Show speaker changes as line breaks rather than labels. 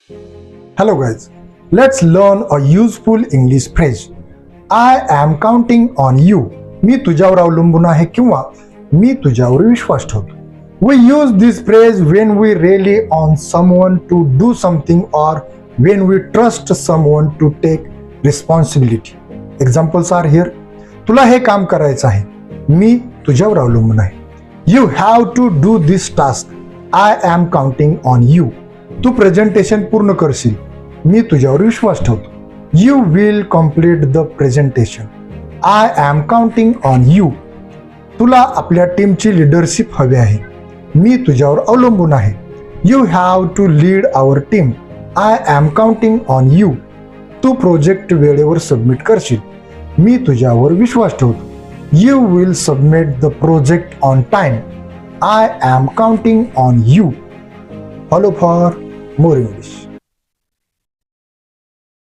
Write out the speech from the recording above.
Hello guys, let's learn a useful English phrase. I am counting on you. मी तुझ्यावर अवलंबून आहे किंवा मी तुझ्यावर विश्वास ठेवतो. We use this phrase when we rely on someone to do something or when we trust someone to take responsibility. Examples are here. तुला हे काम करायचं आहे. मी तुझ्यावर अवलंबून आहे. You have to do this task. I am counting on you. तू presentation पूर्ण करशील. मी तुझ्यावर विश्वास ठेवतो. You will complete the presentation. I am counting on you. तुला आपल्या टीमची लीडरशिप हवी आहे. मी तुझ्यावर अवलंबून आहे. You have to lead our team. I am counting on you. तू प्रोजेक्ट वेळेवर सबमिट करशील. मी तुझ्यावर विश्वास ठेवतो. You will submit the project on time. I am counting on you. Follow for more English.